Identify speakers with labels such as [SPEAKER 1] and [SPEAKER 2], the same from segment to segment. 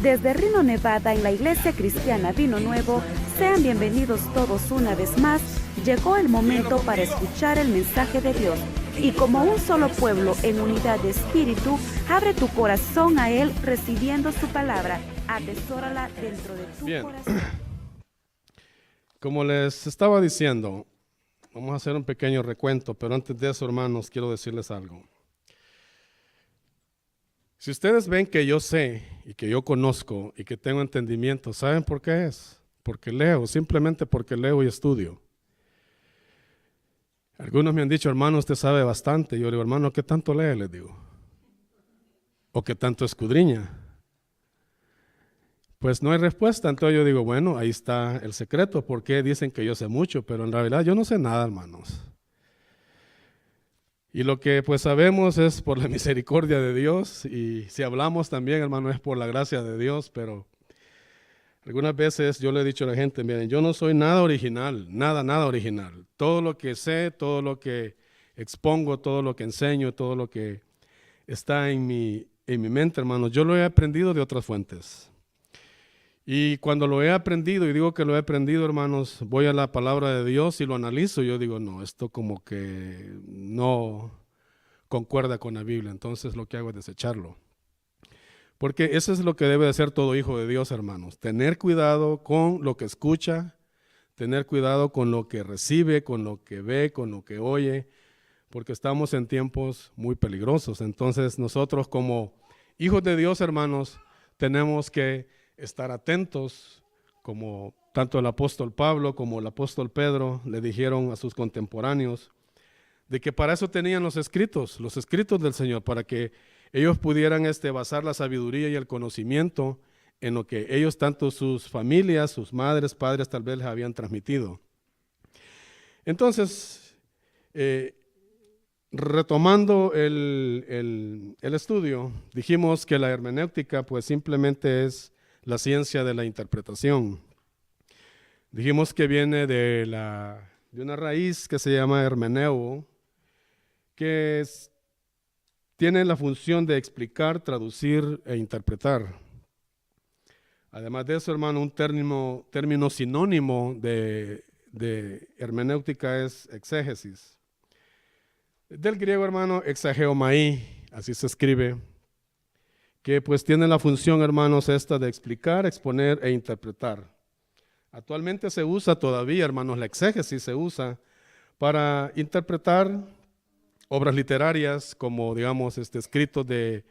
[SPEAKER 1] Desde Reno, Nevada, en la Iglesia Cristiana Vino Nuevo, sean bienvenidos todos una vez más. Llegó el momento para escuchar el mensaje de Dios. Y como un solo pueblo en unidad de espíritu, abre tu corazón a Él recibiendo su palabra. Atesórala dentro de tu corazón.
[SPEAKER 2] Como les estaba diciendo, vamos a hacer un pequeño recuento, pero antes de eso, hermanos, quiero decirles algo. Si ustedes ven que yo sé y que yo conozco y que tengo entendimiento, ¿saben por qué es? Porque leo, simplemente porque leo y estudio. Algunos me han dicho, hermano, usted sabe bastante. Yo digo, hermano, ¿qué tanto lee? Les digo. ¿O qué tanto escudriña? Pues no hay respuesta. Entonces yo digo, bueno, ahí está el secreto. ¿Por qué dicen que yo sé mucho? Pero en realidad yo no sé nada, hermanos. Y lo que pues sabemos es por la misericordia de Dios, y si hablamos también, hermano, es por la gracia de Dios, pero algunas veces yo le he dicho a la gente, miren, yo no soy nada original, nada original. Todo lo que sé, todo lo que expongo, todo lo que enseño, todo lo que está en mi mente, hermanos, yo lo he aprendido de otras fuentes. Y cuando lo he aprendido, y digo que lo he aprendido, hermanos, voy a la palabra de Dios y lo analizo, yo digo, no, esto como que no concuerda con la Biblia, entonces lo que hago es desecharlo. Porque eso es lo que debe de hacer todo hijo de Dios, hermanos, tener cuidado con lo que escucha, tener cuidado con lo que recibe, con lo que ve, con lo que oye, porque estamos en tiempos muy peligrosos. Entonces nosotros como hijos de Dios, hermanos, tenemos que estar atentos, como tanto el apóstol Pablo como el apóstol Pedro le dijeron a sus contemporáneos, de que para eso tenían los escritos del Señor, para que ellos pudieran basar la sabiduría y el conocimiento en lo que ellos, tanto sus familias, sus madres, padres, tal vez les habían transmitido. Entonces, retomando el estudio, dijimos que la hermenéutica pues simplemente es la ciencia de la interpretación. Dijimos que viene de una raíz que se llama hermeneo, que tiene la función de explicar, traducir e interpretar. Además de eso, hermano, un término sinónimo de hermenéutica es exégesis. Del griego, hermano, exageomai, así se escribe, que pues tiene la función, hermanos, esta de explicar, exponer e interpretar. Actualmente se usa todavía, hermanos, la exégesis se usa para interpretar obras literarias, como digamos escritos de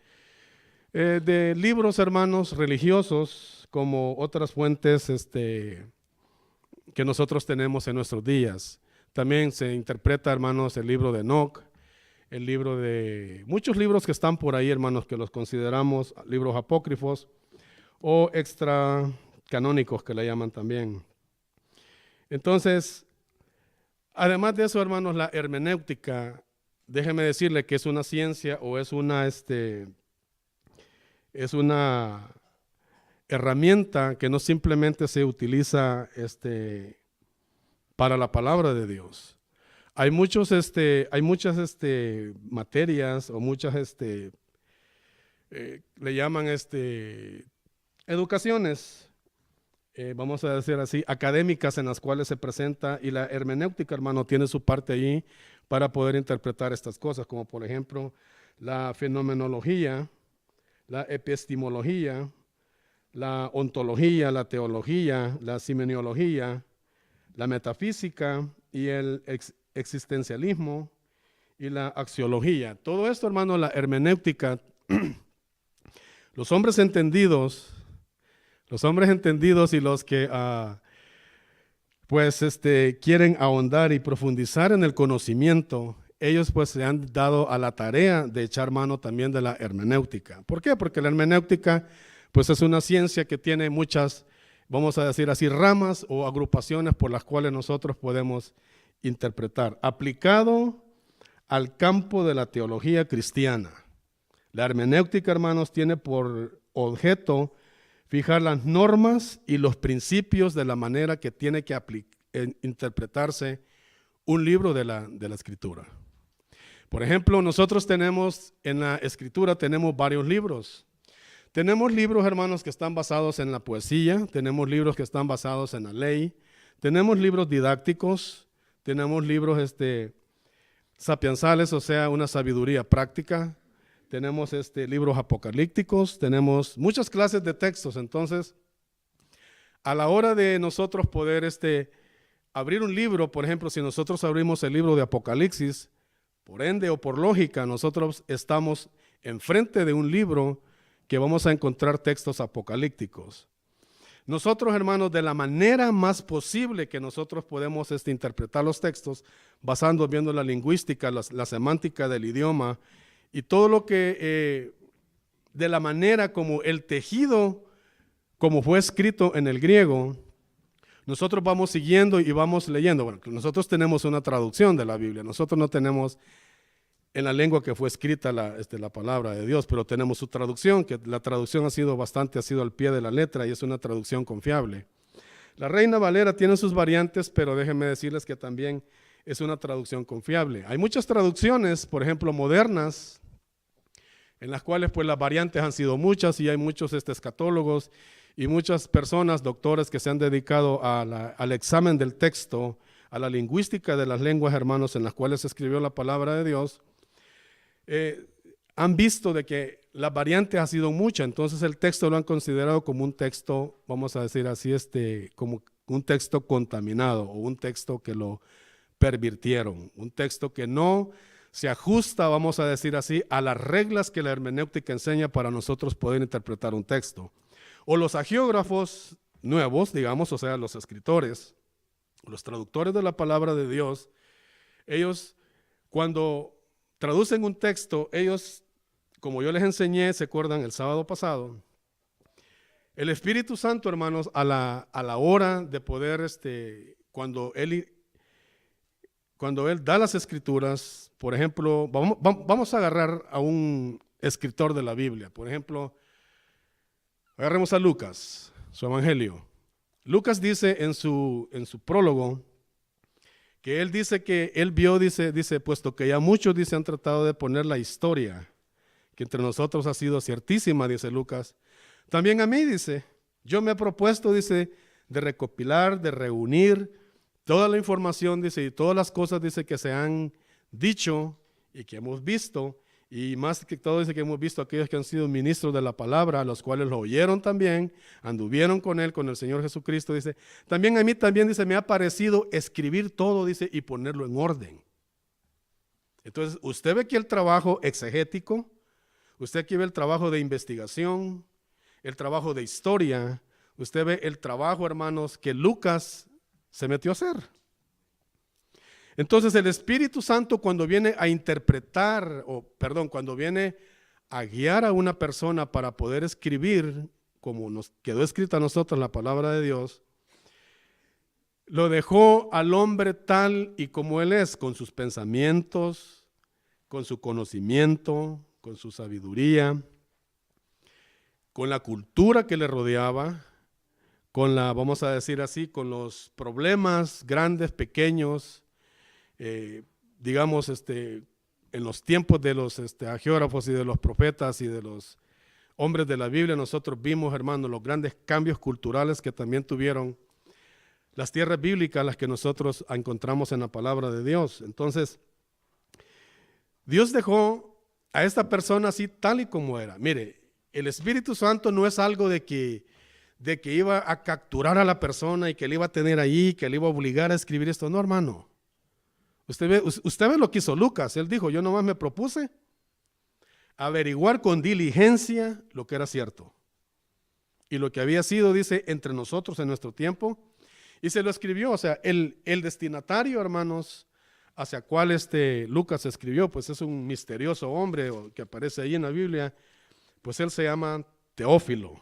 [SPEAKER 2] libros, hermanos, religiosos, como otras fuentes que nosotros tenemos en nuestros días. También se interpreta, hermanos, el libro de Enoc, el libro de muchos libros que están por ahí, hermanos, que los consideramos libros apócrifos o extra canónicos, que le llaman también. Entonces, además de eso, hermanos, la hermenéutica, déjeme decirle que es una ciencia o es una herramienta que no simplemente se utiliza para la palabra de Dios. Hay muchas materias o muchas le llaman educaciones, vamos a decir así, académicas, en las cuales se presenta, y la hermenéutica, hermano, tiene su parte allí para poder interpretar estas cosas, como por ejemplo la fenomenología, la epistemología, la ontología, la teología, la simeniología, la metafísica y el existencialismo y la axiología. Todo esto, hermano, la hermenéutica, los hombres entendidos y los que quieren ahondar y profundizar en el conocimiento, ellos pues se han dado a la tarea de echar mano también de la hermenéutica. ¿Por qué? Porque la hermenéutica pues es una ciencia que tiene muchas, vamos a decir así, ramas o agrupaciones por las cuales nosotros podemos interpretar, aplicado al campo de la teología cristiana. La hermenéutica, hermanos, tiene por objeto fijar las normas y los principios de la manera que tiene que interpretarse un libro de la Escritura. Por ejemplo, nosotros tenemos en la Escritura tenemos varios libros. Tenemos libros, hermanos, que están basados en la poesía, tenemos libros que están basados en la ley, tenemos libros didácticos, tenemos libros sapiensales, o sea, una sabiduría práctica, tenemos libros apocalípticos, tenemos muchas clases de textos. Entonces, a la hora de nosotros poder abrir un libro, por ejemplo, si nosotros abrimos el libro de Apocalipsis, por ende o por lógica, nosotros estamos enfrente de un libro que vamos a encontrar textos apocalípticos. Nosotros, hermanos, de la manera más posible que nosotros podemos interpretar los textos, viendo la lingüística, la semántica del idioma y todo lo que, de la manera como el tejido, como fue escrito en el griego, nosotros vamos siguiendo y vamos leyendo. Bueno, nosotros tenemos una traducción de la Biblia, nosotros no tenemos en la lengua que fue escrita la palabra de Dios, pero tenemos su traducción, que la traducción ha sido al pie de la letra y es una traducción confiable. La Reina Valera tiene sus variantes, pero déjenme decirles que también es una traducción confiable. Hay muchas traducciones, por ejemplo, modernas, en las cuales pues las variantes han sido muchas y hay muchos escatólogos y muchas personas, doctores, que se han dedicado al examen del texto, a la lingüística de las lenguas, hermanos, en las cuales se escribió la palabra de Dios. Han visto de que las variantes ha sido muchas, entonces el texto lo han considerado como un texto, vamos a decir así, como un texto contaminado o un texto que lo pervirtieron, un texto que no se ajusta, vamos a decir así, a las reglas que la hermenéutica enseña para nosotros poder interpretar un texto. O los agiógrafos nuevos, digamos, o sea, los escritores, los traductores de la palabra de Dios, ellos cuando traducen un texto, ellos, como yo les enseñé, se acuerdan el sábado pasado, el Espíritu Santo, hermanos, a la hora de poder, cuando Él da las escrituras, por ejemplo, vamos a agarrar a un escritor de la Biblia, por ejemplo, agarremos a Lucas, su evangelio. Lucas dice en su prólogo, que él dice que él vio, dice, puesto que ya muchos, dice, han tratado de poner la historia, que entre nosotros ha sido ciertísima, dice Lucas. También a mí, dice, yo me he propuesto, dice, de recopilar, de reunir toda la información, dice, y todas las cosas, dice, que se han dicho y que hemos visto, y más que todo, dice que hemos visto aquellos que han sido ministros de la palabra, los cuales lo oyeron también, anduvieron con él, con el Señor Jesucristo, dice. También a mí también, dice, me ha parecido escribir todo, dice, y ponerlo en orden. Entonces, usted ve aquí el trabajo exegético, usted aquí ve el trabajo de investigación, el trabajo de historia, usted ve el trabajo, hermanos, que Lucas se metió a hacer. Entonces el Espíritu Santo cuando viene a interpretar, cuando viene a guiar a una persona para poder escribir, como nos quedó escrita a nosotros la palabra de Dios, lo dejó al hombre tal y como él es, con sus pensamientos, con su conocimiento, con su sabiduría, con la cultura que le rodeaba, con vamos a decir así, con los problemas grandes, pequeños, digamos, en los tiempos de los agiógrafos y de los profetas y de los hombres de la Biblia, nosotros vimos, hermanos, los grandes cambios culturales que también tuvieron las tierras bíblicas, las que nosotros encontramos en la palabra de Dios. Entonces, Dios dejó a esta persona así tal y como era. Mire, el Espíritu Santo no es algo de que iba a capturar a la persona y que le iba a tener ahí, que le iba a obligar a escribir esto. No, hermano. Usted ve lo que hizo Lucas. Él dijo, yo nomás me propuse averiguar con diligencia lo que era cierto y lo que había sido, dice, entre nosotros en nuestro tiempo, y se lo escribió. O sea, el destinatario, hermanos, hacia cual Lucas escribió, pues es un misterioso hombre que aparece ahí en la Biblia, pues él se llama Teófilo.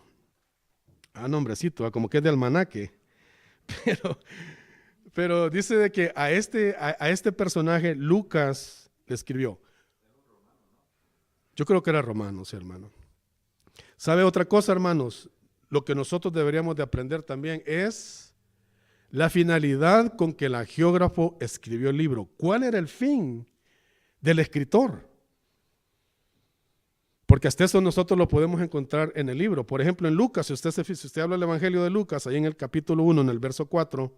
[SPEAKER 2] Nombrecito, como que es de almanaque, pero dice de que a este personaje Lucas le escribió. Yo creo que era romano, sí, hermano. ¿Sabe otra cosa, hermanos? Lo que nosotros deberíamos de aprender también es la finalidad con que el agiógrafo escribió el libro. ¿Cuál era el fin del escritor? Porque hasta eso nosotros lo podemos encontrar en el libro. Por ejemplo, en Lucas, si usted habla del Evangelio de Lucas, ahí en el capítulo 1, en el verso 4,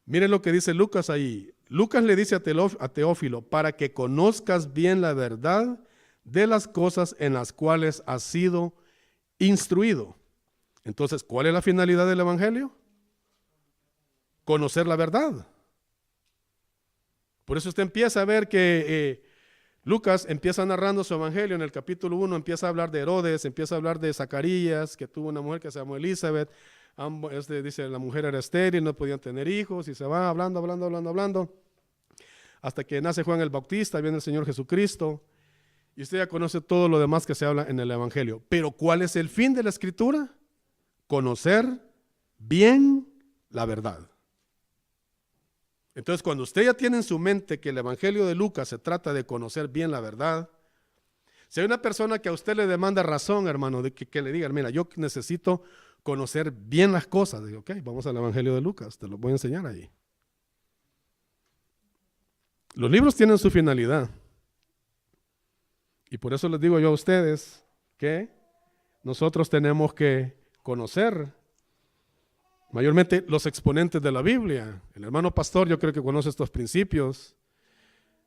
[SPEAKER 2] miren lo que dice Lucas ahí. Lucas le dice a Teófilo, para que conozcas bien la verdad de las cosas en las cuales has sido instruido. Entonces, ¿cuál es la finalidad del Evangelio? Conocer la verdad. Por eso usted empieza a ver que Lucas empieza narrando su evangelio en el capítulo 1, empieza a hablar de Herodes, empieza a hablar de Zacarías, que tuvo una mujer que se llamó Elizabeth. Dice, la mujer era estéril, no podían tener hijos, y se va hablando, hasta que nace Juan el Bautista, viene el Señor Jesucristo, y usted ya conoce todo lo demás que se habla en el evangelio. Pero ¿cuál es el fin de la escritura? Conocer bien la verdad. Entonces, cuando usted ya tiene en su mente que el Evangelio de Lucas se trata de conocer bien la verdad, si hay una persona que a usted le demanda razón, hermano, de que le diga, mira, yo necesito conocer bien las cosas, digo, ok, vamos al Evangelio de Lucas, te lo voy a enseñar ahí. Los libros tienen su finalidad, y por eso les digo yo a ustedes que nosotros tenemos que conocer mayormente los exponentes de la Biblia. El hermano pastor yo creo que conoce estos principios.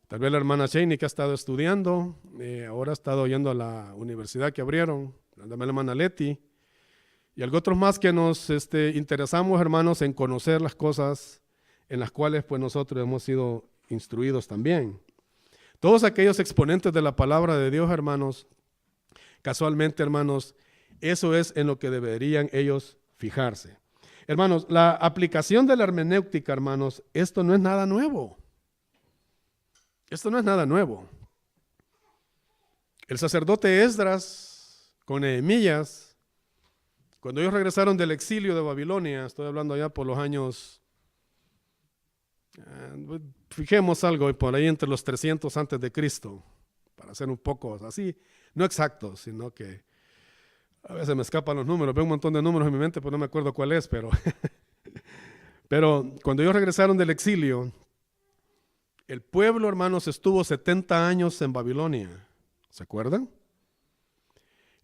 [SPEAKER 2] Tal vez la hermana Cheney, que ha estado estudiando, ahora ha estado yendo a la universidad que abrieron, la hermana Leti, y algo otros más que nos interesamos, hermanos, en conocer las cosas en las cuales pues nosotros hemos sido instruidos también. Todos aquellos exponentes de la palabra de Dios, hermanos, casualmente, hermanos, eso es en lo que deberían ellos fijarse. Hermanos, la aplicación de la hermenéutica, hermanos, esto no es nada nuevo. Esto no es nada nuevo. El sacerdote Esdras con Nehemías, cuando ellos regresaron del exilio de Babilonia, estoy hablando allá por los años, fijemos algo por ahí entre los 300 antes de Cristo, para ser un poco así, no exacto, sino que a veces me escapan los números, veo un montón de números en mi mente, pero no me acuerdo cuál es, pero cuando ellos regresaron del exilio, el pueblo, hermanos, estuvo 70 años en Babilonia, ¿se acuerdan?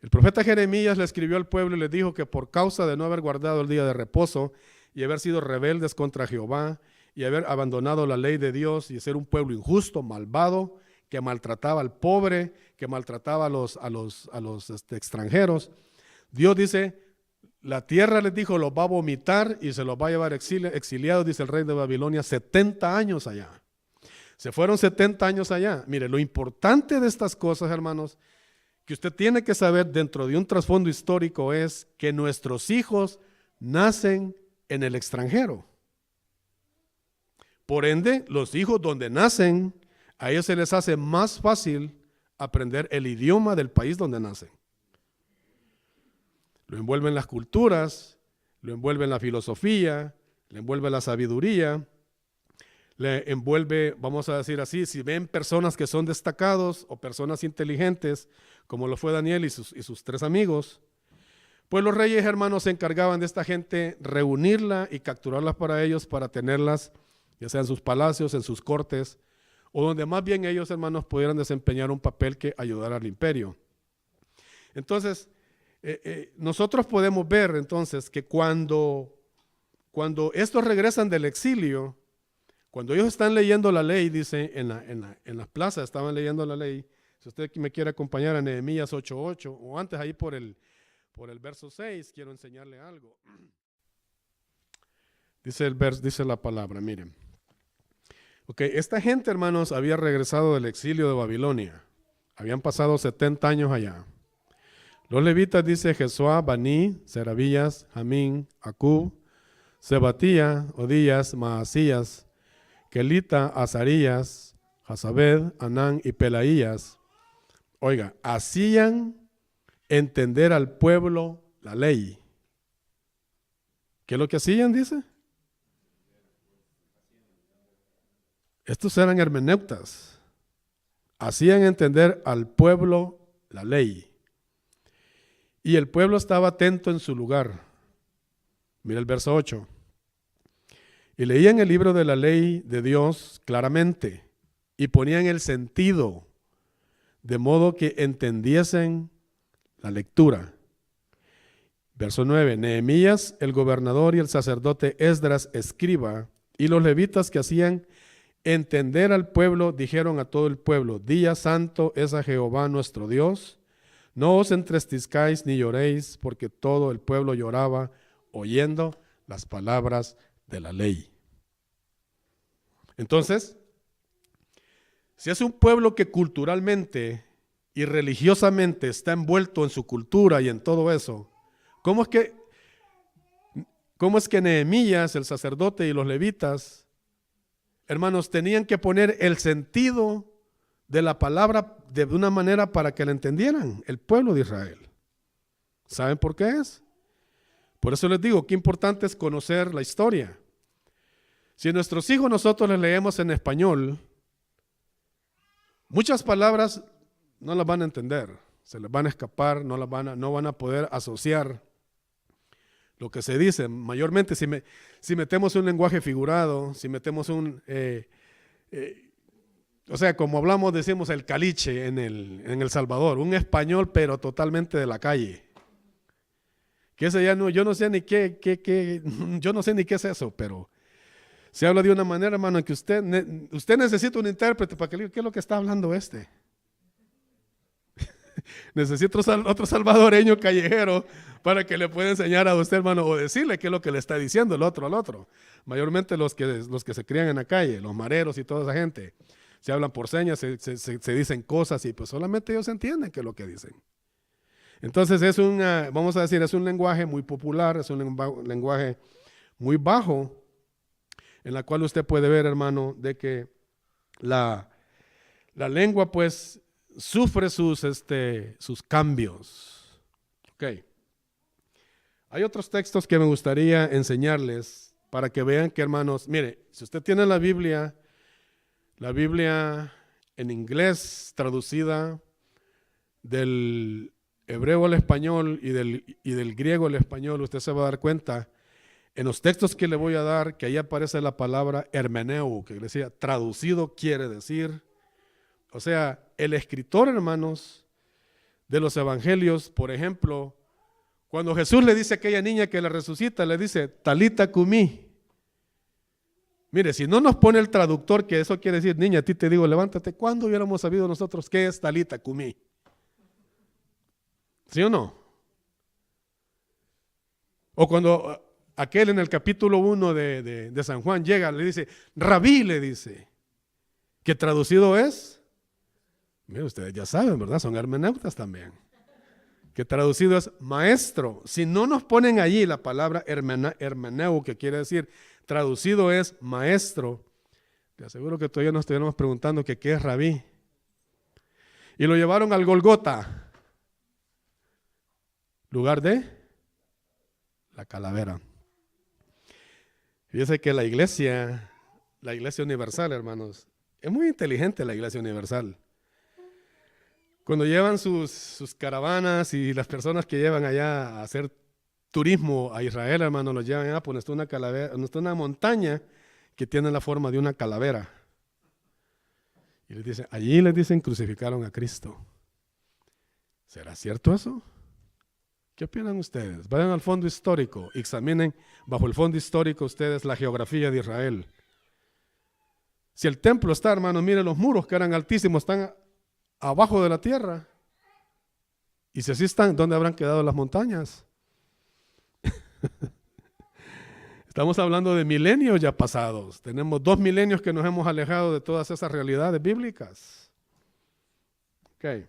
[SPEAKER 2] El profeta Jeremías le escribió al pueblo y les dijo que por causa de no haber guardado el día de reposo y haber sido rebeldes contra Jehová y haber abandonado la ley de Dios y ser un pueblo injusto, malvado, que maltrataba al pobre, que maltrataba a los extranjeros, Dios dice, la tierra les dijo, los va a vomitar y se los va a llevar exiliados, dice el rey de Babilonia, 70 años allá. Se fueron 70 años allá. Mire, lo importante de estas cosas, hermanos, que usted tiene que saber dentro de un trasfondo histórico es que nuestros hijos nacen en el extranjero. Por ende, los hijos donde nacen, a ellos se les hace más fácil aprender el idioma del país donde nacen. Lo envuelven las culturas, lo envuelven la filosofía, le envuelve la sabiduría, le envuelve, vamos a decir así, si ven personas que son destacados o personas inteligentes, como lo fue Daniel y sus 3 amigos, pues los reyes, hermanos, se encargaban de esta gente reunirla y capturarlas para ellos, para tenerlas, ya sea en sus palacios, en sus cortes, o donde más bien ellos, hermanos, pudieran desempeñar un papel que ayudara al imperio. Entonces, nosotros podemos ver entonces que cuando estos regresan del exilio, cuando ellos están leyendo la ley, dice, en las plazas estaban leyendo la ley. Si usted me quiere acompañar a Nehemías 8:8, o antes ahí por el verso 6, quiero enseñarle algo. Dice la palabra, miren. Ok, esta gente, hermanos, había regresado del exilio de Babilonia. Habían pasado 70 años allá. Los levitas, dice Jesuá, Baní, Serabillas, Jamín, Acub, Sebatía, Odías, Maasías, Kelita, Azarías, Jazabed, Anán y Pelaías. Oiga, hacían entender al pueblo la ley. ¿Qué es lo que hacían, dice? Estos eran hermeneutas. Hacían entender al pueblo la ley. Y el pueblo estaba atento en su lugar. Mira el verso 8. Y leían el libro de la ley de Dios claramente y ponían el sentido de modo que entendiesen la lectura. Verso 9, Nehemías, el gobernador, y el sacerdote Esdras, escriba, y los levitas que hacían entender al pueblo, dijeron a todo el pueblo: día santo es a Jehová nuestro Dios, no os entristezcáis ni lloréis, porque todo el pueblo lloraba oyendo las palabras de la ley. Entonces, si es un pueblo que culturalmente y religiosamente está envuelto en su cultura y en todo eso, ¿cómo es que Nehemías, el sacerdote, y los levitas, hermanos, tenían que poner el sentido de la palabra de una manera para que la entendieran el pueblo de Israel? ¿Saben por qué es? Por eso les digo, qué importante es conocer la historia. Si a nuestros hijos nosotros les leemos en español, muchas palabras no las van a entender, se les van a escapar, no van a poder asociar lo que se dice. Mayormente si metemos un lenguaje figurado, si metemos o sea, como hablamos, decimos el caliche en El Salvador, un español pero totalmente de la calle. Que ese ya no, yo no sé ni qué es eso, pero se habla de una manera, hermano, en que usted necesita un intérprete para que le diga qué es lo que está hablando este. Necesita otro salvadoreño callejero para que le pueda enseñar a usted, hermano, o decirle qué es lo que le está diciendo el otro al otro. Mayormente los que se crían en la calle, los mareros y toda esa gente, se hablan por señas, se dicen cosas y pues solamente ellos entienden qué es lo que dicen. Entonces vamos a decir, es un lenguaje muy popular, es un lenguaje muy bajo, en la cual usted puede ver, hermano, de que la lengua pues sufre sus cambios. Ok. Hay otros textos que me gustaría enseñarles para que vean que, hermanos, mire, si usted tiene la Biblia en inglés traducida del hebreo al español y del griego al español, usted se va a dar cuenta en los textos que le voy a dar que ahí aparece la palabra hermeneu, que decía traducido quiere decir. O sea, el escritor, hermanos, de los evangelios, por ejemplo, cuando Jesús le dice a aquella niña que la resucita, le dice talita cumí. Mire, si no nos pone el traductor que eso quiere decir, niña, a ti te digo, levántate, ¿cuándo hubiéramos sabido nosotros qué es talita cumí? ¿Sí o no? O cuando aquel en el capítulo 1 de San Juan llega, le dice, Rabí, le dice, que traducido es, mire, ustedes ya saben, ¿verdad? Son hermeneutas también. Que traducido es maestro. Si no nos ponen allí la palabra hermeneu, que quiere decir traducido es maestro, te aseguro que todavía nos estuviéramos preguntando que qué es Rabí. Y lo llevaron al Golgota, lugar de la calavera. Fíjense que la iglesia universal, hermanos, es muy inteligente la iglesia universal. Cuando llevan sus caravanas y las personas que llevan allá a hacer turismo a Israel, hermano, los llevan allá, pues está una montaña que tiene la forma de una calavera. Y allí les dicen crucificaron a Cristo. ¿Será cierto eso? ¿Qué opinan ustedes? Vayan al fondo histórico, examinen bajo el fondo histórico ustedes la geografía de Israel. Si el templo está, hermano, miren los muros que eran altísimos, están abajo de la tierra. Y si así están, ¿dónde habrán quedado las montañas? Estamos hablando de milenios ya pasados. Tenemos 2 milenios que nos hemos alejado de todas esas realidades bíblicas. Ok.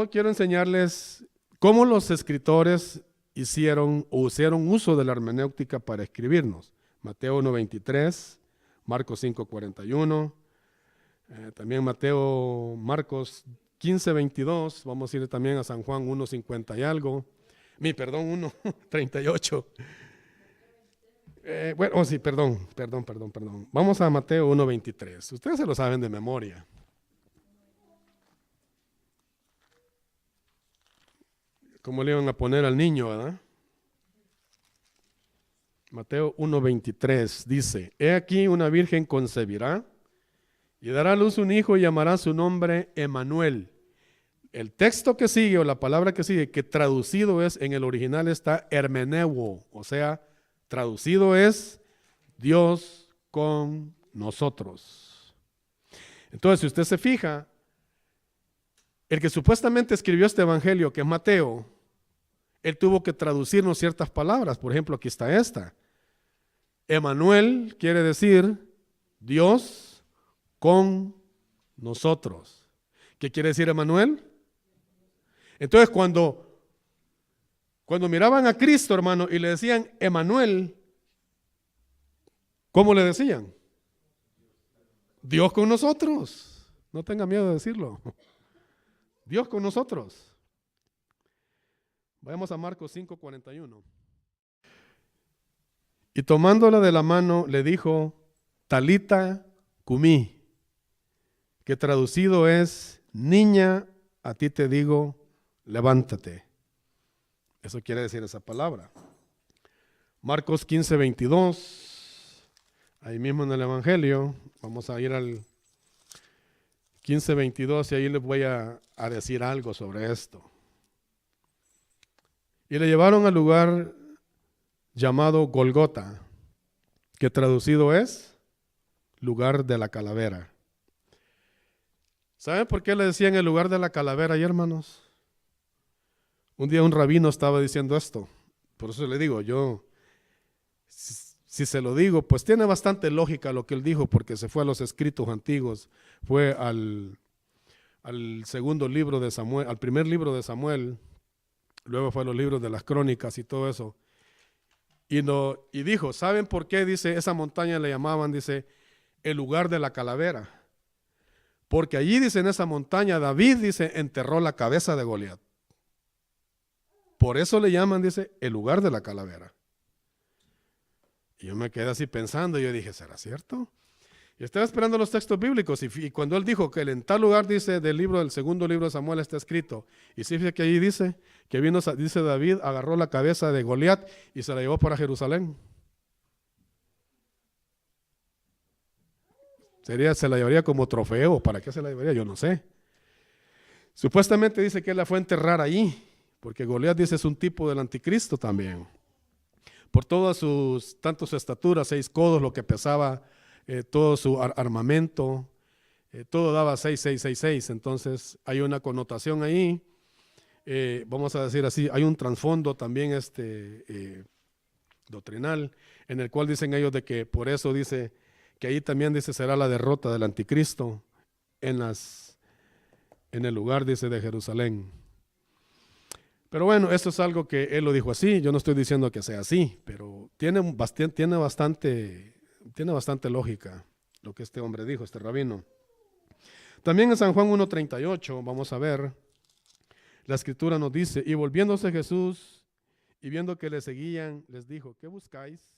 [SPEAKER 2] Quiero enseñarles cómo los escritores hicieron uso de la hermenéutica para escribirnos. Mateo 1:23, Marcos 5:41, también Marcos 15:22, vamos a ir también a San Juan 1:50 y algo, 1:38. Perdón. Vamos a Mateo 1:23. Ustedes se lo saben de memoria. ¿Cómo le iban a poner al niño, verdad? Mateo 1:23 dice, he aquí una virgen concebirá Y dará a luz un hijo y llamará su nombre Emmanuel. El texto que sigue, o la palabra que sigue, que traducido es, en el original está hermeneuo, o sea, traducido es Dios con nosotros. Entonces, si usted se fija, el que supuestamente escribió este evangelio, que es Mateo, él tuvo que traducirnos ciertas palabras. Por ejemplo, aquí está esta. Emmanuel quiere decir Dios con nosotros. ¿Qué quiere decir Emmanuel? Entonces, cuando miraban a Cristo, hermano, y le decían Emmanuel, ¿cómo le decían? Dios con nosotros. No tenga miedo de decirlo. Dios con nosotros. Vayamos a Marcos 5:41. Y tomándola de la mano le dijo, Talita cumí, que traducido es, niña, a ti te digo, levántate. Eso quiere decir esa palabra. Marcos 15:22, ahí mismo en el Evangelio, vamos a ir al 15:22 y ahí les voy a decir algo sobre esto. Y le llevaron al lugar llamado Golgota, que traducido es lugar de la calavera. ¿Saben por qué le decían el lugar de la calavera ahí, hermanos? Un día un rabino estaba diciendo esto, por eso le digo, yo, si se lo digo, pues tiene bastante lógica lo que él dijo, porque se fue a los escritos antiguos, fue al segundo libro de Samuel, al primer libro de Samuel, luego fue a los libros de las crónicas y todo eso. Y dijo, ¿saben por qué? Dice, esa montaña le llamaban, dice, el lugar de la calavera. Porque allí, dice, en esa montaña, David, dice, enterró la cabeza de Goliat. Por eso le llaman, dice, el lugar de la calavera. Y yo me quedé así pensando, y yo dije, ¿será cierto? Y estaba esperando los textos bíblicos, y cuando él dijo que en tal lugar, dice, del segundo libro de Samuel está escrito, y sí, fíjate que allí dice, que vino, dice David, agarró la cabeza de Goliat y se la llevó para Jerusalén. Se la llevaría como trofeo, ¿para qué se la llevaría? Yo no sé. Supuestamente dice que él la fue a enterrar allí, porque Goliat, dice, es un tipo del anticristo también. Por todas tanto su estatura, 6 codos, lo que pesaba, todo su armamento, todo daba 6. Entonces hay una connotación ahí, vamos a decir así, hay un trasfondo también doctrinal, en el cual dicen ellos de que por eso dice que ahí también, dice, será la derrota del anticristo en el lugar, dice, de Jerusalén. Pero bueno, esto es algo que él lo dijo así, yo no estoy diciendo que sea así, pero tiene bastante lógica lo que este hombre dijo, este rabino. También en San Juan 1:38, vamos a ver, la escritura nos dice, y volviéndose Jesús y viendo que le seguían, les dijo, ¿qué buscáis?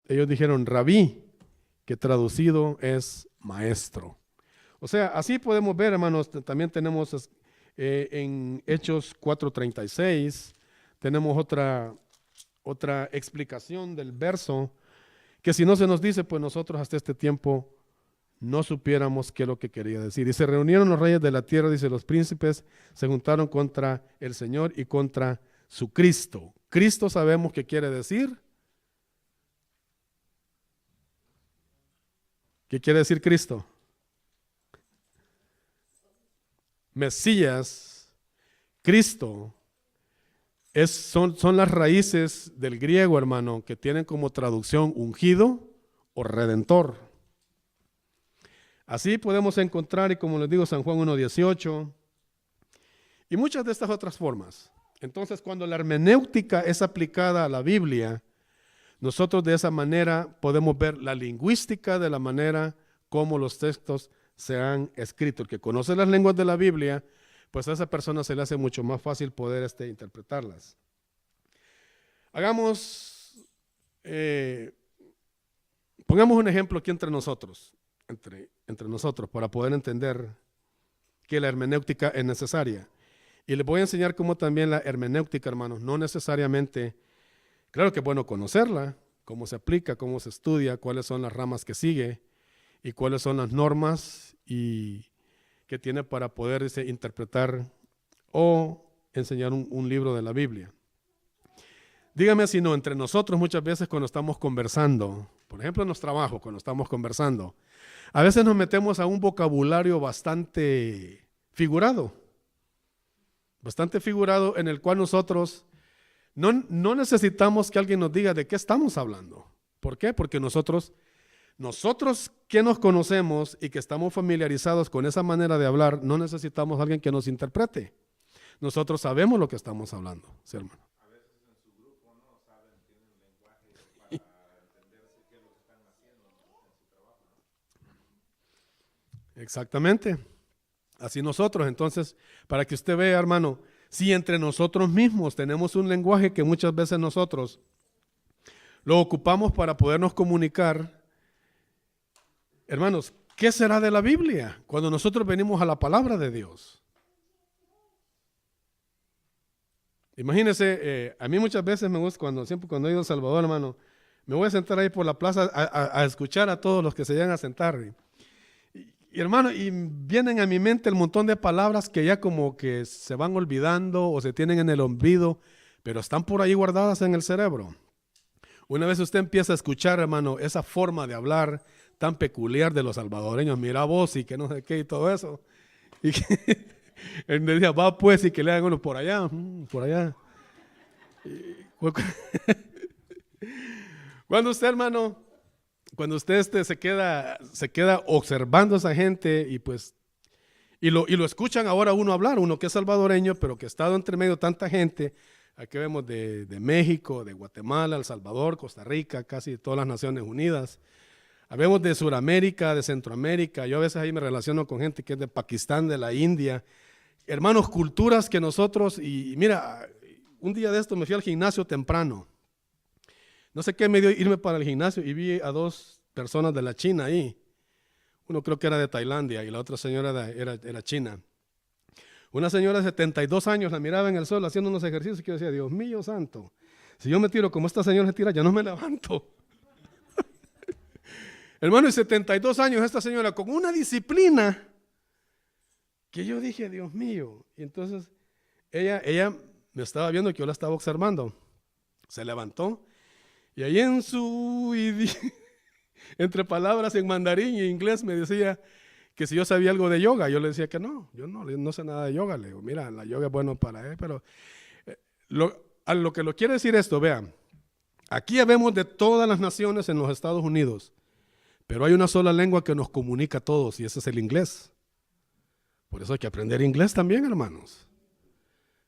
[SPEAKER 2] Ellos dijeron, Rabí, que traducido es maestro. O sea, así podemos ver, hermanos, también tenemos en Hechos 4:36, tenemos otra explicación del verso, que si no se nos dice, pues nosotros hasta este tiempo no supiéramos qué es lo que quería decir. Y se reunieron los reyes de la tierra, dice, los príncipes se juntaron contra el Señor y contra su Cristo. Cristo sabemos qué quiere decir. ¿Qué quiere decir Cristo? Mesías, Cristo, son las raíces del griego, hermano, que tienen como traducción ungido o redentor. Así podemos encontrar, y como les digo, San Juan 1:18 y muchas de estas otras formas. Entonces, cuando la hermenéutica es aplicada a la Biblia, nosotros de esa manera podemos ver la lingüística de la manera como los textos se han escrito. El que conoce las lenguas de la Biblia, pues a esa persona se le hace mucho más fácil poder interpretarlas. Pongamos un ejemplo aquí entre nosotros, entre nosotros, para poder entender que la hermenéutica es necesaria. Y les voy a enseñar cómo también la hermenéutica, hermanos, no necesariamente, claro que es bueno conocerla, cómo se aplica, cómo se estudia, cuáles son las ramas que sigue, y cuáles son las normas y que tiene para poder interpretar o enseñar un libro de la Biblia. Dígame si no, entre nosotros muchas veces cuando estamos conversando, por ejemplo en los trabajos, cuando estamos conversando, a veces nos metemos a un vocabulario bastante figurado en el cual nosotros no necesitamos que alguien nos diga de qué estamos hablando. ¿Por qué? Porque nosotros que nos conocemos y que estamos familiarizados con esa manera de hablar, no necesitamos a alguien que nos interprete. Nosotros sabemos lo que estamos hablando, ¿sí, hermano?
[SPEAKER 3] A veces en su grupo no saben, tienen lenguaje para entenderse qué es lo que están haciendo en su trabajo, ¿no?
[SPEAKER 2] Exactamente. Así nosotros, entonces, para que usted vea, hermano, si entre nosotros mismos tenemos un lenguaje que muchas veces nosotros lo ocupamos para podernos comunicar, hermanos, ¿qué será de la Biblia cuando nosotros venimos a la palabra de Dios? Imagínense, a mí muchas veces me gusta, siempre cuando he ido a El Salvador, hermano, me voy a sentar ahí por la plaza a escuchar a todos los que se llegan a sentar. Y hermano, y vienen a mi mente el montón de palabras que ya como que se van olvidando o se tienen en el olvido, pero están por ahí guardadas en el cerebro. Una vez usted empieza a escuchar, hermano, esa forma de hablar tan peculiar de los salvadoreños, mira vos y que no sé qué y todo eso. Y que él me decía, va pues, y que le hagan uno por allá, por allá. Cuando usted, hermano, cuando usted se queda observando a esa gente y lo escuchan ahora uno hablar, uno que es salvadoreño, pero que ha estado entre medio de tanta gente, aquí vemos de México, de Guatemala, El Salvador, Costa Rica, casi todas las Naciones Unidas. Habemos de Sudamérica, de Centroamérica, yo a veces ahí me relaciono con gente que es de Pakistán, de la India. Hermanos, culturas que nosotros, y mira, un día de esto me fui al gimnasio temprano. No sé qué me dio irme para el gimnasio y vi a dos personas de la China ahí. Uno creo que era de Tailandia y la otra señora era china. Una señora de 72 años la miraba en el suelo haciendo unos ejercicios que yo decía, Dios mío santo, si yo me tiro como esta señora se tira, ya no me levanto. Hermano, y 72 años esta señora con una disciplina que yo dije, Dios mío. Y entonces ella me estaba viendo que yo la estaba observando. Se levantó y ahí entre palabras en mandarín y inglés me decía que si yo sabía algo de yoga. Yo le decía que no, yo no sé nada de yoga. Le digo, mira, la yoga es bueno para él, pero a lo que lo quiere decir esto, vean, aquí habemos de todas las naciones en los Estados Unidos, pero hay una sola lengua que nos comunica a todos y ese es el inglés. Por eso hay que aprender inglés también, hermanos.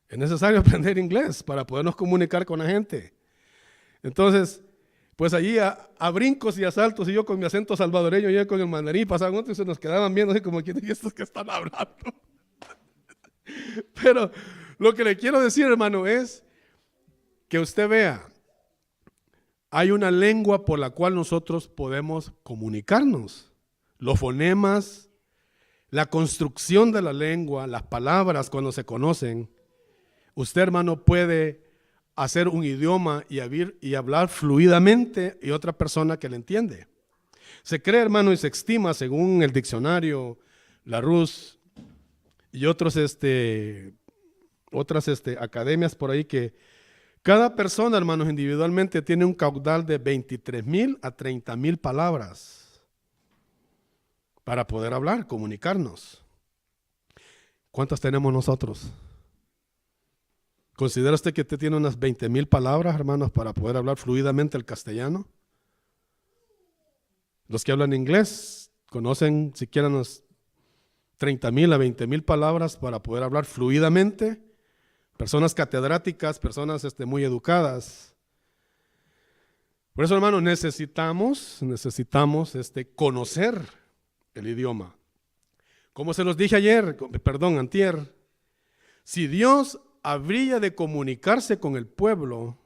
[SPEAKER 2] Es necesario aprender inglés para podernos comunicar con la gente. Entonces, pues allí a brincos y a saltos, y yo con mi acento salvadoreño, y yo con el mandarín, pasaban otros y se nos quedaban viendo así como, ¿y estos que están hablando? Pero lo que le quiero decir, hermano, es que usted vea, hay una lengua por la cual nosotros podemos comunicarnos. Los fonemas, la construcción de la lengua, las palabras cuando se conocen, usted, hermano, puede hacer un idioma y hablar fluidamente y otra persona que le entiende. Se cree, hermano, y se estima, según el diccionario Larousse y otras academias por ahí, que cada persona, hermanos, individualmente tiene un caudal de 23,000 a 30,000 palabras para poder hablar, comunicarnos. ¿Cuántas tenemos nosotros? ¿Considera usted que usted tiene unas 20,000 palabras, hermanos, para poder hablar fluidamente el castellano? Los que hablan inglés conocen siquiera unas 30,000 a 20,000 palabras para poder hablar fluidamente. Personas catedráticas, personas muy educadas. Por eso, hermanos, necesitamos conocer el idioma. Como se los dije antier, si Dios habría de comunicarse con el pueblo,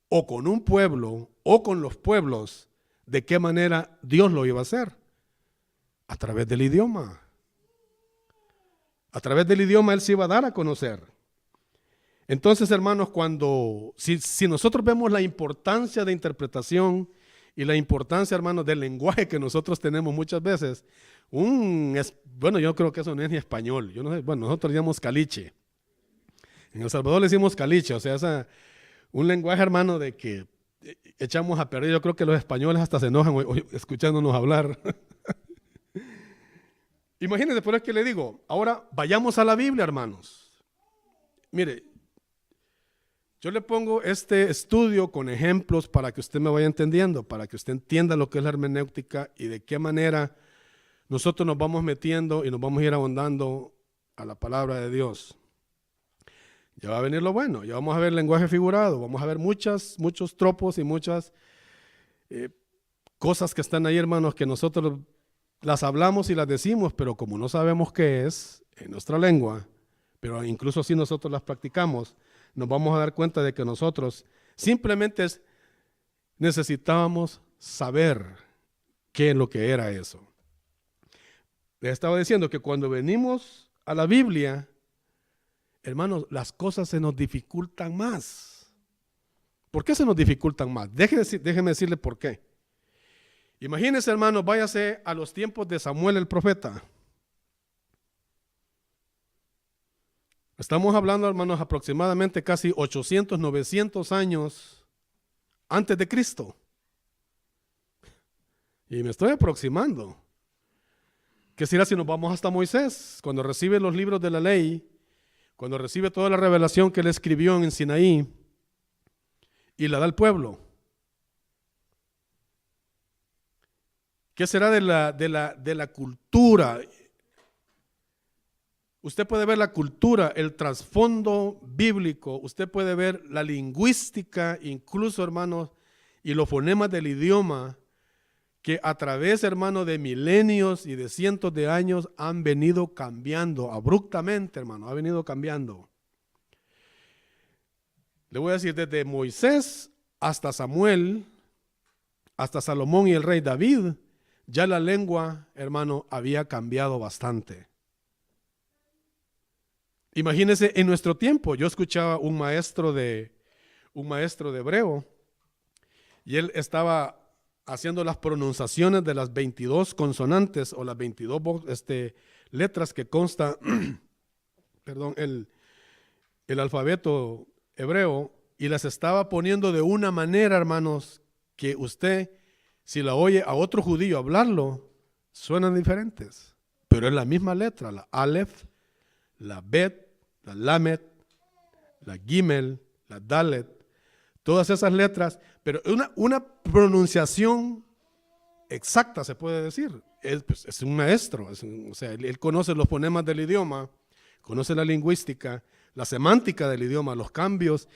[SPEAKER 2] o con un pueblo, o con los pueblos, ¿de qué manera Dios lo iba a hacer? A través del idioma. A través del idioma Él se iba a dar a conocer. Entonces, hermanos, si nosotros vemos la importancia de interpretación y la importancia, hermanos, del lenguaje que nosotros tenemos muchas veces. Bueno, yo creo que eso no es ni español. Yo no sé, bueno, nosotros llamamos caliche. En El Salvador le decimos caliche, o sea, un lenguaje, hermano, de que echamos a perder. Yo creo que los españoles hasta se enojan escuchándonos hablar. Imagínense, por eso que le digo, ahora vayamos a la Biblia, hermanos. Mire, yo le pongo este estudio con ejemplos para que usted me vaya entendiendo, para que usted entienda lo que es la hermenéutica y de qué manera nosotros nos vamos metiendo y nos vamos a ir ahondando a la palabra de Dios. Ya va a venir lo bueno, ya vamos a ver lenguaje figurado, vamos a ver muchos tropos y muchas cosas que están ahí, hermanos, que nosotros las hablamos y las decimos, pero como no sabemos qué es en nuestra lengua, pero incluso si nosotros las practicamos, nos vamos a dar cuenta de que nosotros simplemente necesitábamos saber qué es lo que era eso. Les estaba diciendo que cuando venimos a la Biblia, hermanos, las cosas se nos dificultan más. ¿Por qué se nos dificultan más? Déjeme decirle por qué. Imagínense, hermanos, váyase a los tiempos de Samuel el profeta. Estamos hablando, hermanos, aproximadamente casi 800, 900 años antes de Cristo. Y me estoy aproximando. ¿Qué será si nos vamos hasta Moisés? Cuando recibe los libros de la ley, cuando recibe toda la revelación que él escribió en Sinaí y la da al pueblo. ¿Qué será de la cultura? Usted puede ver la cultura, el trasfondo bíblico, usted puede ver la lingüística, incluso, hermanos, y los fonemas del idioma, que a través, hermano, de milenios y de cientos de años han venido cambiando abruptamente, hermano, ha venido cambiando. Le voy a decir, desde Moisés hasta Samuel, hasta Salomón y el rey David, ya la lengua, hermano, había cambiado bastante. Imagínense, en nuestro tiempo, yo escuchaba un maestro de hebreo, y él estaba haciendo las pronunciaciones de las 22 consonantes o las 22 letras que consta perdón, el alfabeto hebreo, y las estaba poniendo de una manera, hermanos, que usted, si la oye a otro judío hablarlo, suenan diferentes, pero es la misma letra, la Aleph, la Bet, la Lamet, la Gimel, la Dalet, todas esas letras, pero una pronunciación exacta, se puede decir. Es un maestro, o sea, él conoce los fonemas del idioma, conoce la lingüística, la semántica del idioma, los cambios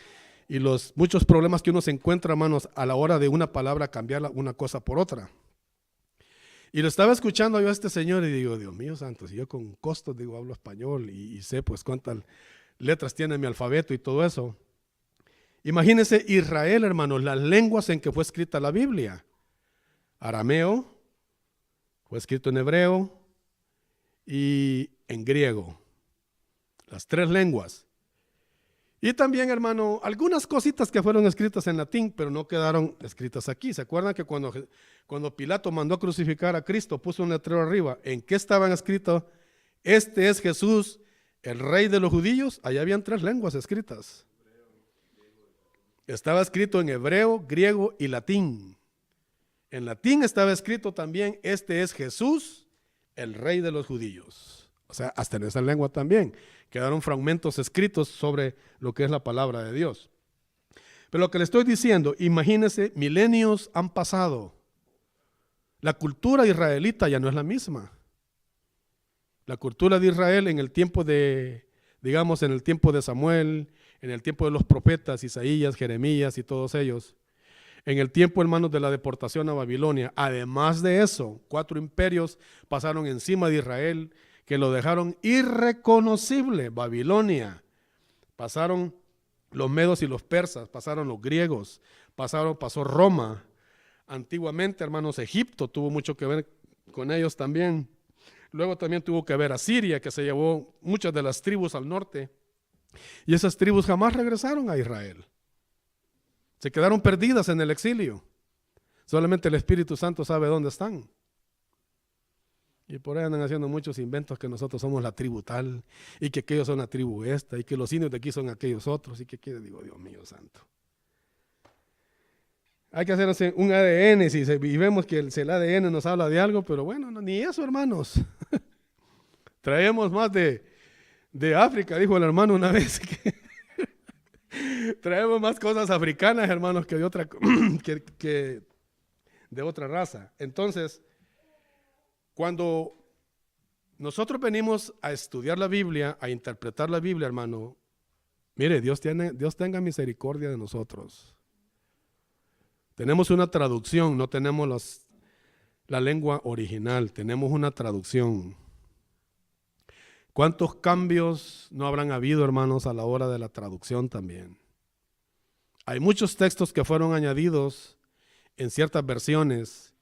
[SPEAKER 2] y los muchos problemas que uno se encuentra, hermanos, a la hora de una palabra cambiar una cosa por otra. Y lo estaba escuchando yo a este señor y digo, Dios mío santo, si yo con costos digo hablo español y sé pues cuántas letras tiene mi alfabeto y todo eso. Imagínense Israel, hermanos, las lenguas en que fue escrita la Biblia. Arameo, fue escrito en hebreo y en griego. Las tres lenguas. Y también, hermano, algunas cositas que fueron escritas en latín, pero no quedaron escritas aquí. ¿Se acuerdan que cuando Pilato mandó a crucificar a Cristo, puso un letrero arriba? ¿En qué estaban escritos? Este es Jesús, el rey de los judíos. Allá habían tres lenguas escritas. Estaba escrito en hebreo, griego y latín. En latín estaba escrito también, este es Jesús, el rey de los judíos. O sea, hasta en esa lengua también quedaron fragmentos escritos sobre lo que es la palabra de Dios. Pero lo que le estoy diciendo, imagínense, milenios han pasado. La cultura israelita ya no es la misma. La cultura de Israel en el tiempo de, digamos, en el tiempo de Samuel, en el tiempo de los profetas, Isaías, Jeremías y todos ellos, en el tiempo, hermanos, de la deportación a Babilonia. Además de eso, 4 imperios pasaron encima de Israel que lo dejaron irreconocible. Babilonia, pasaron los medos y los persas, pasaron los griegos, pasó Roma. Antiguamente, hermanos, Egipto tuvo mucho que ver con ellos también. Luego también tuvo que ver a Siria, que se llevó muchas de las tribus al norte. Y esas tribus jamás regresaron a Israel. Se quedaron perdidas en el exilio. Solamente el Espíritu Santo sabe dónde están. Y por ahí andan haciendo muchos inventos que nosotros somos la tribu tal, y que aquellos son la tribu esta, y que los indios de aquí son aquellos otros, y que digo, Dios mío santo. Hay que hacer un ADN, y vemos que el ADN nos habla de algo, pero bueno, no, ni eso, hermanos. Traemos más de África, dijo el hermano una vez, que traemos más cosas africanas, hermanos, que de otra, que de otra raza. Entonces, cuando nosotros venimos a estudiar la Biblia, a interpretar la Biblia, hermano, mire, Dios tenga misericordia de nosotros. Tenemos una traducción, no tenemos la lengua original, tenemos una traducción. ¿Cuántos cambios no habrán habido, hermanos, a la hora de la traducción también? Hay muchos textos que fueron añadidos en ciertas versiones,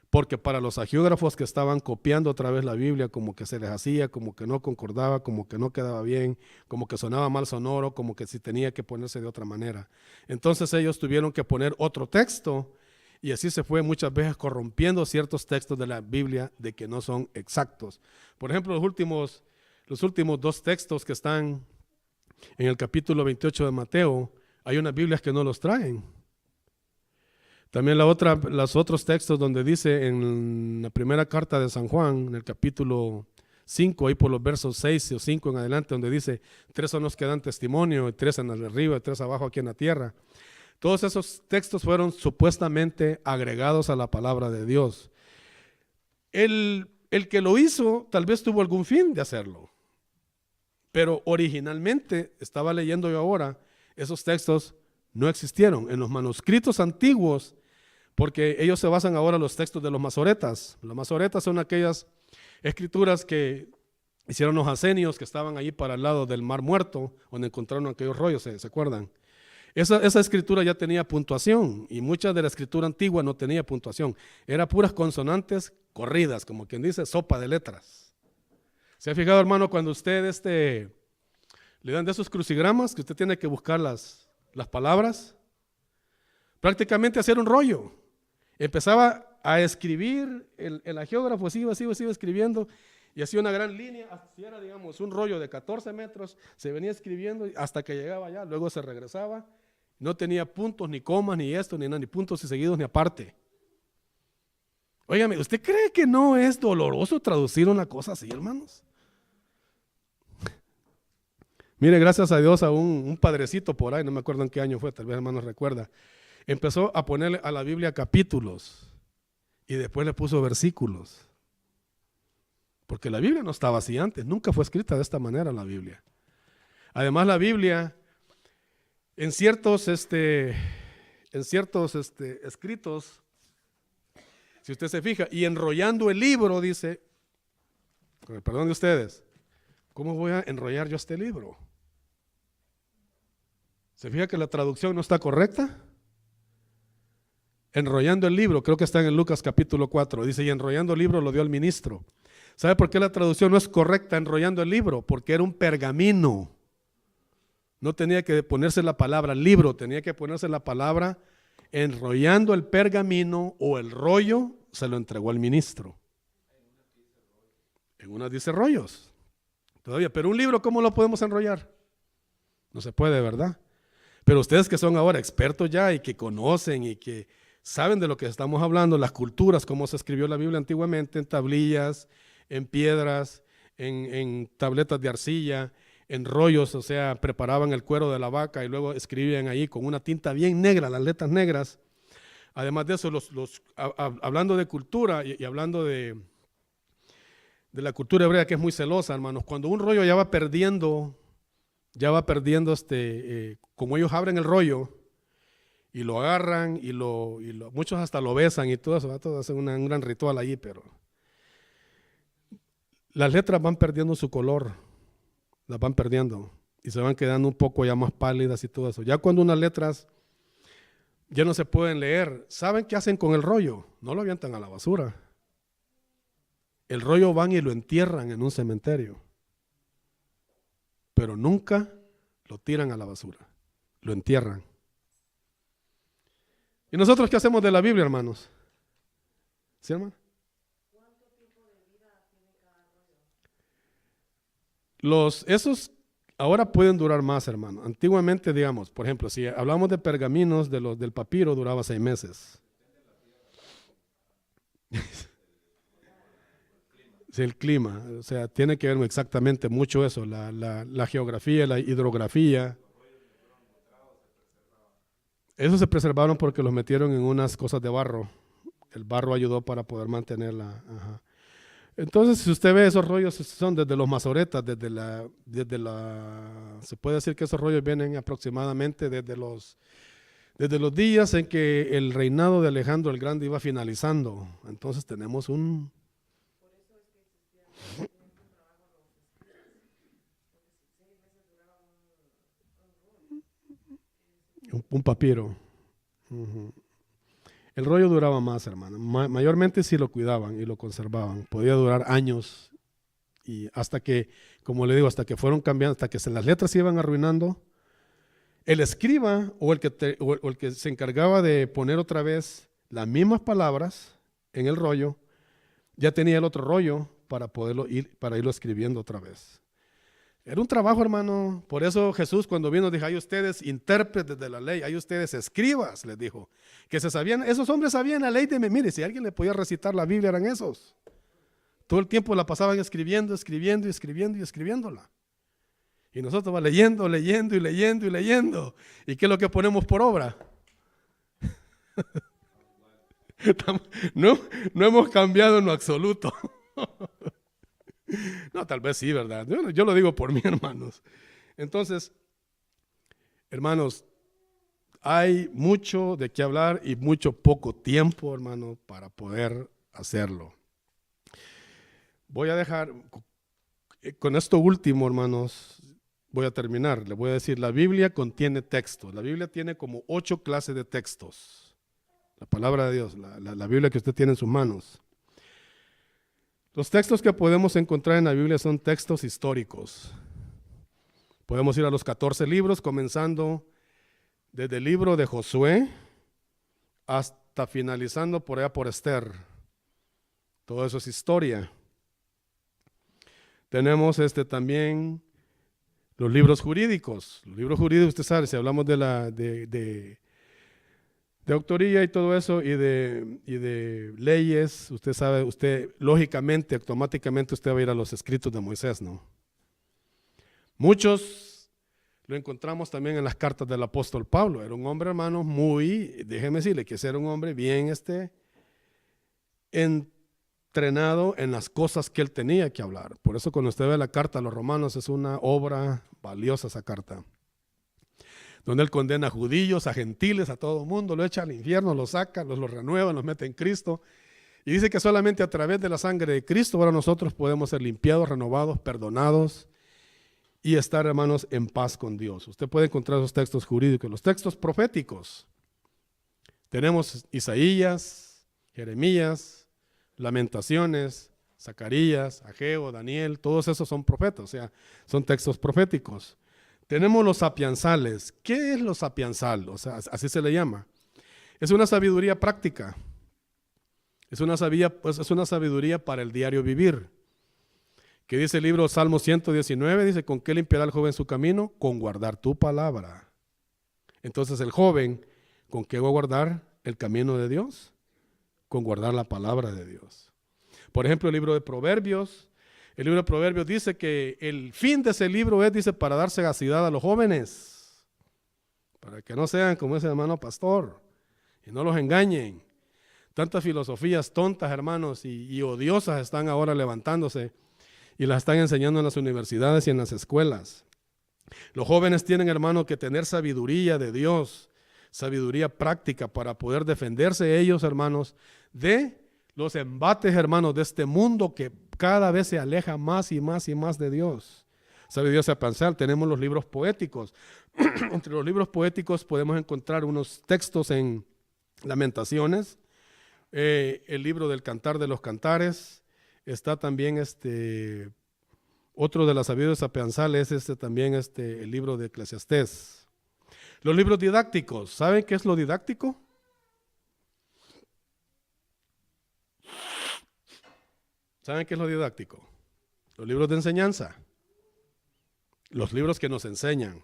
[SPEAKER 2] porque para los hagiógrafos que estaban copiando otra vez la Biblia, como que se les hacía, como que no concordaba, como que no quedaba bien, como que sonaba mal sonoro, como que si tenía que ponerse de otra manera. Entonces ellos tuvieron que poner otro texto, y así se fue muchas veces corrompiendo ciertos textos de la Biblia de que no son exactos. Por ejemplo, los últimos 2 textos que están en el capítulo 28 de Mateo, hay unas Biblias que no los traen. También los otros textos donde dice en la primera carta de San Juan, en el capítulo 5, ahí por los versos 6 o 5 en adelante, donde dice, 3 son los que dan testimonio, y 3 en el arriba, y 3 abajo aquí en la tierra. Todos esos textos fueron supuestamente agregados a la palabra de Dios. El que lo hizo tal vez tuvo algún fin de hacerlo, pero originalmente, estaba leyendo yo ahora, esos textos no existieron en los manuscritos antiguos, porque ellos se basan ahora en los textos de los masoretas. Los masoretas son aquellas escrituras que hicieron los asenios que estaban ahí para el lado del Mar Muerto, donde encontraron aquellos rollos, ¿se acuerdan? Esa escritura ya tenía puntuación, y mucha de la escritura antigua no tenía puntuación. Era puras consonantes corridas, como quien dice, sopa de letras. ¿Se ha fijado, hermano, cuando usted le dan de esos crucigramas que usted tiene que buscar las palabras? Prácticamente hacer un rollo. Empezaba a escribir, el hagiógrafo iba escribiendo, y hacía una gran línea, si era, digamos, un rollo de 14 metros, se venía escribiendo hasta que llegaba allá, luego se regresaba, no tenía puntos, ni comas, ni esto, ni nada, ni puntos y seguidos, ni aparte. Óigame, ¿usted cree que no es doloroso traducir una cosa así, hermanos? Mire, gracias a Dios, a un padrecito por ahí, no me acuerdo en qué año fue, tal vez hermano recuerda, empezó a ponerle a la Biblia capítulos y después le puso versículos. Porque la Biblia no estaba así antes, nunca fue escrita de esta manera la Biblia. Además, la Biblia, en ciertos escritos, si usted se fija, y enrollando el libro, dice, con el perdón de ustedes, ¿cómo voy a enrollar yo este libro? ¿Se fija que la traducción no está correcta? Enrollando el libro, creo que está en Lucas capítulo 4, dice, y enrollando el libro lo dio al ministro. ¿Sabe por qué la traducción no es correcta, enrollando el libro? Porque era un pergamino. No tenía que ponerse la palabra libro, tenía que ponerse la palabra enrollando el pergamino, o el rollo se lo entregó al ministro. En una dice rollos. Todavía, pero un libro, ¿cómo lo podemos enrollar? No se puede, ¿verdad? Pero ustedes que son ahora expertos ya y que conocen y que saben de lo que estamos hablando, las culturas, cómo se escribió la Biblia antiguamente, en tablillas, en piedras, en tabletas de arcilla, en rollos, o sea, preparaban el cuero de la vaca y luego escribían ahí con una tinta bien negra, las letras negras. Además de eso, hablando de cultura y hablando de la cultura hebrea, que es muy celosa, hermanos, cuando un rollo ya va perdiendo, como ellos abren el rollo y lo agarran y muchos hasta lo besan y todo eso, todos hacen un gran ritual allí, pero las letras van perdiendo su color, las van perdiendo y se van quedando un poco ya más pálidas y todo eso. Ya cuando unas letras ya no se pueden leer, ¿saben qué hacen con el rollo? No lo avientan a la basura. El rollo van y lo entierran en un cementerio, pero nunca lo tiran a la basura, lo entierran. ¿Y nosotros qué hacemos de la Biblia, hermanos? ¿Sí, hermano? Esos ahora pueden durar más, hermano. Antiguamente, digamos, por ejemplo, si hablamos de pergaminos del papiro, duraba 6 meses. Sí, el clima, o sea, tiene que ver exactamente mucho eso, la geografía, la hidrografía. Esos se preservaron porque los metieron en unas cosas de barro. El barro ayudó para poder mantenerla. Ajá. Entonces, si usted ve esos rollos, son desde los masoretas, se puede decir que esos rollos vienen aproximadamente desde los días en que el reinado de Alejandro el Grande iba finalizando. Entonces tenemos un papiro. Uh-huh. El rollo duraba más, hermano. Mayormente si lo cuidaban y lo conservaban. Podía durar años. Y hasta que, como le digo, hasta que fueron cambiando, hasta que las letras se iban arruinando, el escriba o el que se encargaba de poner otra vez las mismas palabras en el rollo, ya tenía el otro rollo para irlo escribiendo otra vez. Era un trabajo, hermano. Por eso Jesús cuando vino dijo, hay ustedes intérpretes de la ley, hay ustedes escribas, les dijo, que esos hombres sabían la ley de mire, si alguien le podía recitar la Biblia eran esos. Todo el tiempo la pasaban escribiendo y escribiéndola. Y nosotros leyendo. ¿Y qué es lo que ponemos por obra? No hemos cambiado en lo absoluto. No, tal vez sí, ¿verdad? Yo lo digo por mí, hermanos. Entonces, hermanos, hay mucho de qué hablar y mucho poco tiempo, hermano, para poder hacerlo. Voy a dejar, con esto último, hermanos, voy a terminar. Le voy a decir, la Biblia contiene textos. La Biblia tiene como 8 clases de textos. La palabra de Dios, la Biblia que usted tiene en sus manos. Los textos que podemos encontrar en la Biblia son textos históricos. Podemos ir a los 14 libros, comenzando desde el libro de Josué hasta finalizando por allá por Esther. Todo eso es historia. Tenemos también los libros jurídicos. Los libros jurídicos, usted sabe, si hablamos de autoría y todo eso, y de leyes, usted sabe, lógicamente, automáticamente usted va a ir a los escritos de Moisés, ¿no? Muchos lo encontramos también en las cartas del apóstol Pablo. Era un hombre, hermano, déjeme decirle que era un hombre bien entrenado en las cosas que él tenía que hablar. Por eso cuando usted ve la carta a los romanos es una obra valiosa esa carta, donde él condena a judíos, a gentiles, a todo el mundo, lo echa al infierno, lo saca, los renueva, los mete en Cristo. Y dice que solamente a través de la sangre de Cristo ahora nosotros podemos ser limpiados, renovados, perdonados y estar, hermanos, en paz con Dios. Usted puede encontrar esos textos jurídicos, los textos proféticos. Tenemos Isaías, Jeremías, Lamentaciones, Zacarías, Ageo, Daniel, todos esos son profetas, o sea, son textos proféticos. Tenemos los sapiensales. ¿Qué es lo sapiensal? O sea, así se le llama. Es una sabiduría práctica. Es una sabiduría para el diario vivir. ¿Qué dice el libro Salmo 119? Dice, ¿con qué limpiará el joven su camino? Con guardar tu palabra. Entonces el joven, ¿con qué va a guardar el camino de Dios? Con guardar la palabra de Dios. Por ejemplo, el libro de Proverbios. El libro de Proverbios dice que el fin de ese libro es, dice, para dar sagacidad a los jóvenes, para que no sean como ese hermano pastor y no los engañen. Tantas filosofías tontas, hermanos, y odiosas están ahora levantándose y las están enseñando en las universidades y en las escuelas. Los jóvenes tienen, hermano, que tener sabiduría de Dios, sabiduría práctica para poder defenderse ellos, hermanos, de los embates, hermanos, de este mundo que cada vez se aleja más y más y más de Dios. Sabiduría sapiensal. Tenemos los libros poéticos. Entre los libros poéticos podemos encontrar unos textos en Lamentaciones, el libro del Cantar de los Cantares. Está también otro de las sabidurías sapiensales, también el libro de Eclesiastés. Los libros didácticos. ¿Saben qué es lo didáctico? ¿Saben qué es lo didáctico? Los libros de enseñanza. Los libros que nos enseñan.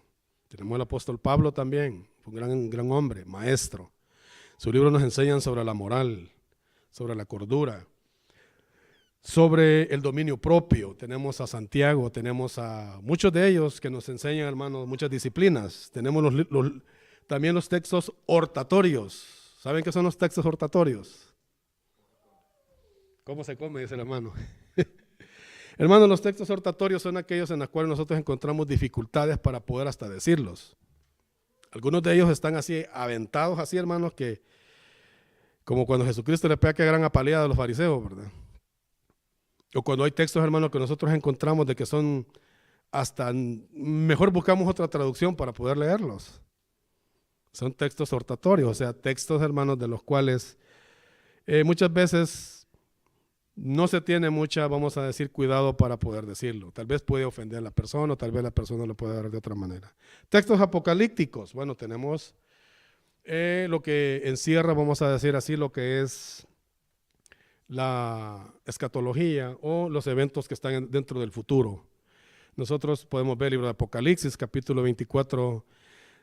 [SPEAKER 2] Tenemos el apóstol Pablo también, un gran hombre, maestro. Sus libros nos enseñan sobre la moral, sobre la cordura, sobre el dominio propio. Tenemos a Santiago, tenemos a muchos de ellos que nos enseñan, hermanos, muchas disciplinas. Tenemos también los textos hortatorios. ¿Saben qué son los textos hortatorios? ¿Cómo se come? Dice el hermano. Hermanos, los textos hortatorios son aquellos en los cuales nosotros encontramos dificultades para poder hasta decirlos. Algunos de ellos están así, aventados así, hermanos, que como cuando Jesucristo le pega que gran apaleada a los fariseos, ¿verdad? O cuando hay textos, hermanos, que nosotros encontramos de que son hasta, mejor buscamos otra traducción para poder leerlos. Son textos hortatorios, o sea, textos, hermanos, de los cuales muchas veces no se tiene mucha, vamos a decir, cuidado para poder decirlo. Tal vez puede ofender a la persona o tal vez la persona lo puede ver de otra manera. Textos apocalípticos. Bueno, tenemos lo que encierra, vamos a decir así, lo que es la escatología o los eventos que están dentro del futuro. Nosotros podemos ver el libro de Apocalipsis, capítulo 24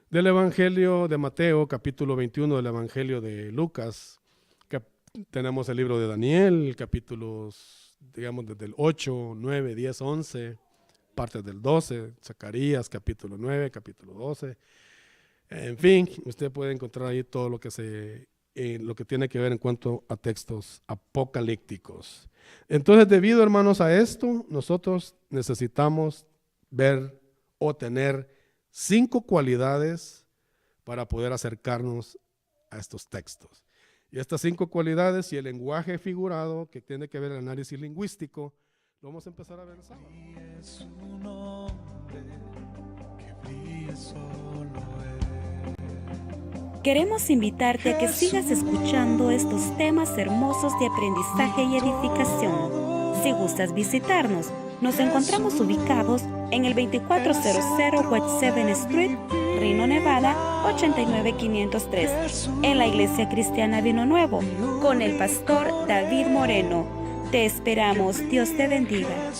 [SPEAKER 2] del Evangelio de Mateo, capítulo 21 del Evangelio de Lucas. Tenemos el libro de Daniel, capítulos, digamos, desde el 8, 9, 10, 11, partes del 12, Zacarías, capítulo 9, capítulo 12. En fin, usted puede encontrar ahí todo lo que lo que tiene que ver en cuanto a textos apocalípticos. Entonces, debido, hermanos, a esto, nosotros necesitamos ver o tener 5 cualidades para poder acercarnos a estos textos. Y estas 5 cualidades y el lenguaje figurado que tiene que ver el análisis lingüístico, lo vamos a empezar a ver el sábado.
[SPEAKER 1] Queremos invitarte a que sigas escuchando estos temas hermosos de aprendizaje y edificación. Si gustas visitarnos, nos encontramos ubicados en el 2400 West 7th Street, Reno, Nevada, 89503, en la Iglesia Cristiana Vino Nuevo, con el pastor David Moreno. Te esperamos. Dios te bendiga.